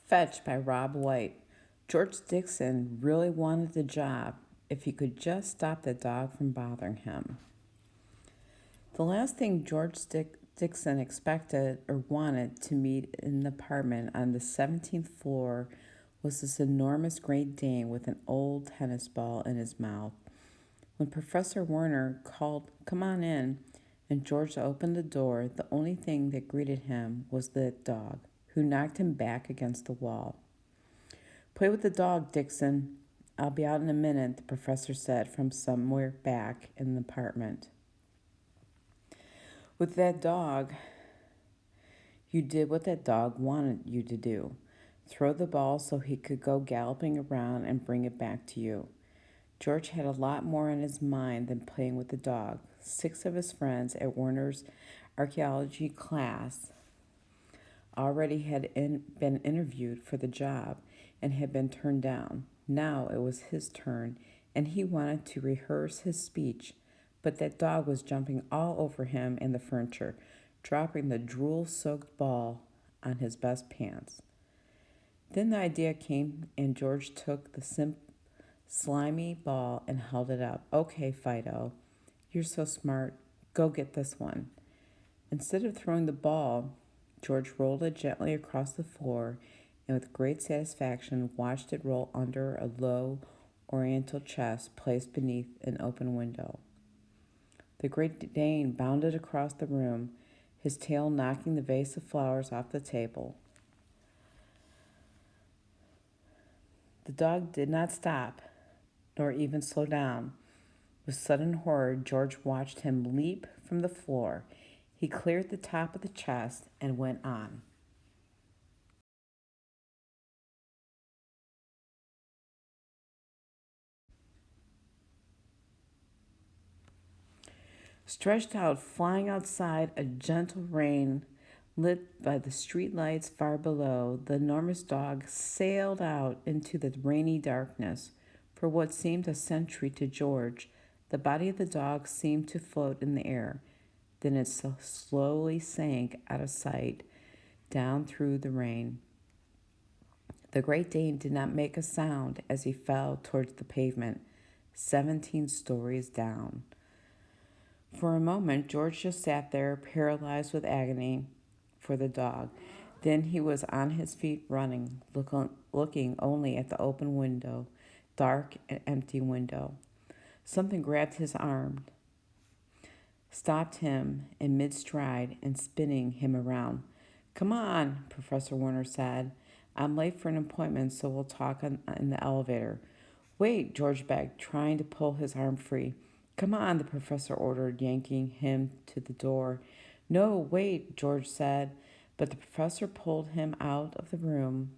Fetch by Rob White. George Dixon really wanted the job if he could just stop the dog from bothering him. The last thing Dixon expected or wanted to meet in the apartment on the 17th floor was this enormous Great Dane with an old tennis ball in his mouth. When Professor Warner called, "Come on in," and George opened the door, the only thing that greeted him was the dog, who knocked him back against the wall. "Play with the dog, Dixon. I'll be out in a minute," the professor said from somewhere back in the apartment. With that dog, you did what that dog wanted you to do. Throw the ball so he could go galloping around and bring it back to you. George had a lot more on his mind than playing with the dog. 6 of his friends at Warner's archaeology class already had been interviewed for the job and had been turned down. Now it was his turn, and he wanted to rehearse his speech, but that dog was jumping all over him and the furniture, dropping the drool-soaked ball on his best pants. Then the idea came, and George took the slimy ball and held it up. "Okay, Fido, you're so smart. Go get this one." Instead of throwing the ball, George rolled it gently across the floor and with great satisfaction watched it roll under a low oriental chest placed beneath an open window. The Great Dane bounded across the room, his tail knocking the vase of flowers off the table. The dog did not stop, nor even slow down. With sudden horror, George watched him leap from the floor. He cleared the top of the chest and went on. Stretched out, flying outside a gentle rain, lit by the street lights far below, the enormous dog sailed out into the rainy darkness. For what seemed a century to George, the body of the dog seemed to float in the air. Then it slowly sank out of sight down through the rain. The Great Dane did not make a sound as he fell towards the pavement, 17 stories down. For a moment, George just sat there, paralyzed with agony for the dog. Then he was on his feet running, looking only at the open window, dark and empty window. Something grabbed his arm, stopped him in mid-stride, and spinning him around. "Come on," Professor Warner said. "I'm late for an appointment, so we'll talk in the elevator." "Wait," George begged, trying to pull his arm free. "Come on," the professor ordered, yanking him to the door. "No, wait," George said, but the professor pulled him out of the room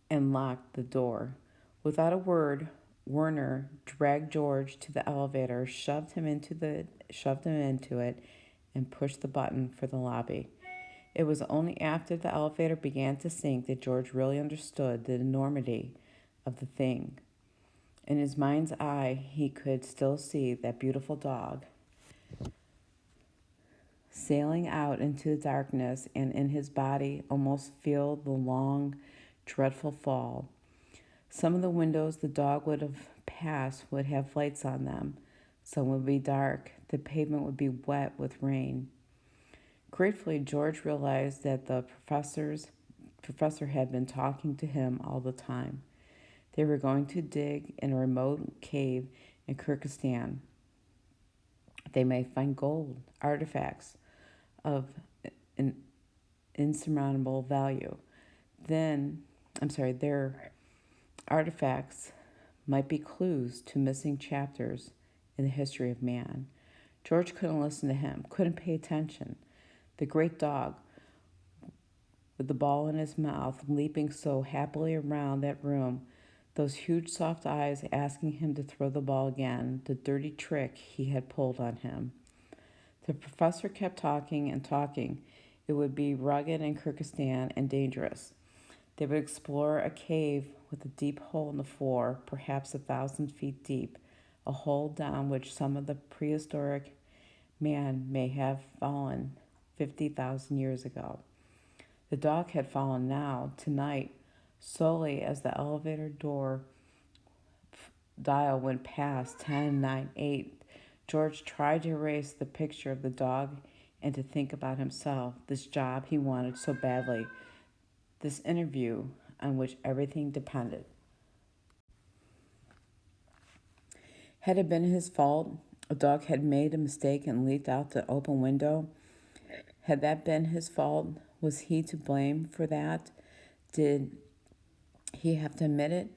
and locked the door. Without a word, Werner dragged George to the elevator, shoved him into it, and pushed the button for the lobby. It was only after the elevator began to sink that George really understood the enormity of the thing. In his mind's eye, he could still see that beautiful dog sailing out into the darkness, and in his body almost feel the long, dreadful fall. Some of the windows the dog would have passed would have lights on them. Some would be dark. The pavement would be wet with rain. Gratefully, George realized that the professor had been talking to him all the time. They were going to dig in a remote cave in Kyrgyzstan. They may find gold, artifacts of an insurmountable value. Their artifacts might be clues to missing chapters in the history of man. George couldn't listen to him, couldn't pay attention. The great dog, with the ball in his mouth, leaping so happily around that room, those huge soft eyes asking him to throw the ball again, the dirty trick he had pulled on him. The professor kept talking and talking. It would be rugged in Kyrgyzstan and dangerous. They would explore a cave with a deep hole in the floor, perhaps 1,000 feet deep, a hole down which some of the prehistoric man may have fallen 50,000 years ago. The dog had fallen now, tonight, slowly as the elevator door dial went past 10, 9, 8. George tried to erase the picture of the dog and to think about himself, this job he wanted so badly, this interview on which everything depended. Had it been his fault? A dog had made a mistake and leaped out the open window. Had that been his fault? Was he to blame for that? Did he have to admit it?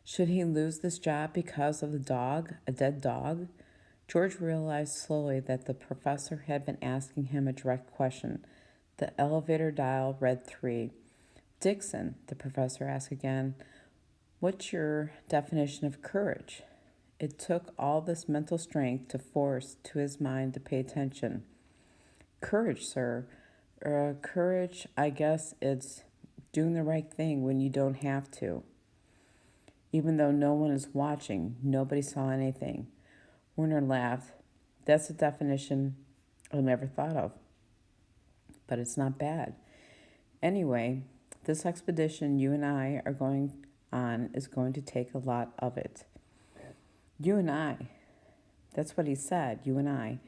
Should he lose this job because of the dog, a dead dog? George realized slowly that the professor had been asking him a direct question. The elevator dial read 3. Dixon, the professor asked again, what's your definition of courage? It took all this mental strength to force to his mind to pay attention. Courage, sir. Courage, I guess it's doing the right thing when you don't have to. Even though no one is watching, nobody saw anything. Werner laughed. That's a definition I never thought of. But it's not bad. Anyway, this expedition you and I are going on is going to take a lot of it. You and I. That's what he said, you and I.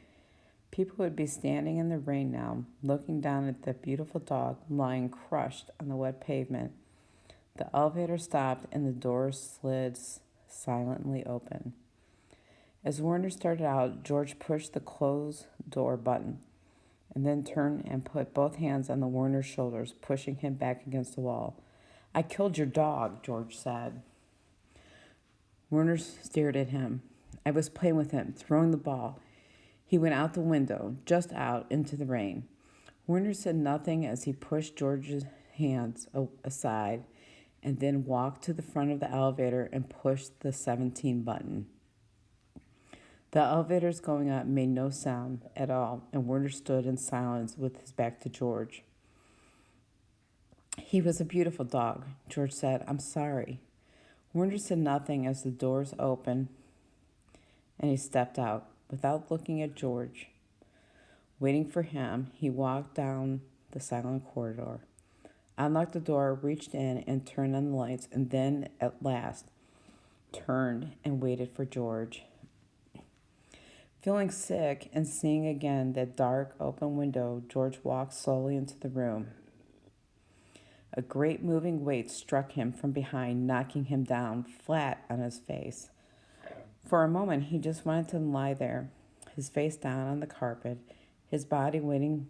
People would be standing in the rain now, looking down at the beautiful dog lying crushed on the wet pavement. The elevator stopped and the doors slid silently open. As Werner started out, George pushed the close door button and then turned and put both hands on the Werner's shoulders, pushing him back against the wall. I killed your dog, George said. Werner stared at him. I was playing with him, throwing the ball. He went out the window, just out into the rain. Werner said nothing as he pushed George's hands aside and then walked to the front of the elevator and pushed the 17 button. The elevators going up made no sound at all, and Werner stood in silence with his back to George. He was a beautiful dog, George said. I'm sorry. Werner said nothing as the doors opened, and he stepped out without looking at George. Waiting for him, he walked down the silent corridor, unlocked the door, reached in and turned on the lights, and then at last turned and waited for George. Feeling sick and seeing again that dark open window, George walked slowly into the room. A great moving weight struck him from behind, knocking him down flat on his face. For a moment, he just wanted to lie there, his face down on the carpet, his body waiting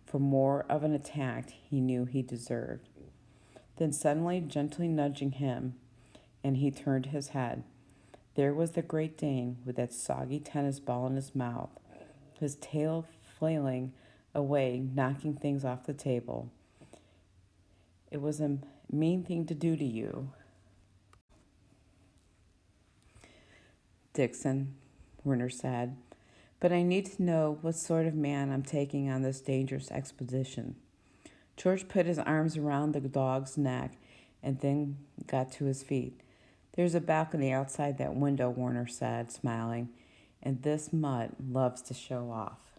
for more of an attack he knew he deserved. Then suddenly, gently nudging him, and he turned his head. There was the Great Dane with that soggy tennis ball in his mouth, his tail flailing away, knocking things off the table. It was a mean thing to do to you, Dixon, Werner said, but I need to know what sort of man I'm taking on this dangerous expedition. George put his arms around the dog's neck and then got to his feet. There's a balcony outside that window, Werner said, smiling, and this mutt loves to show off.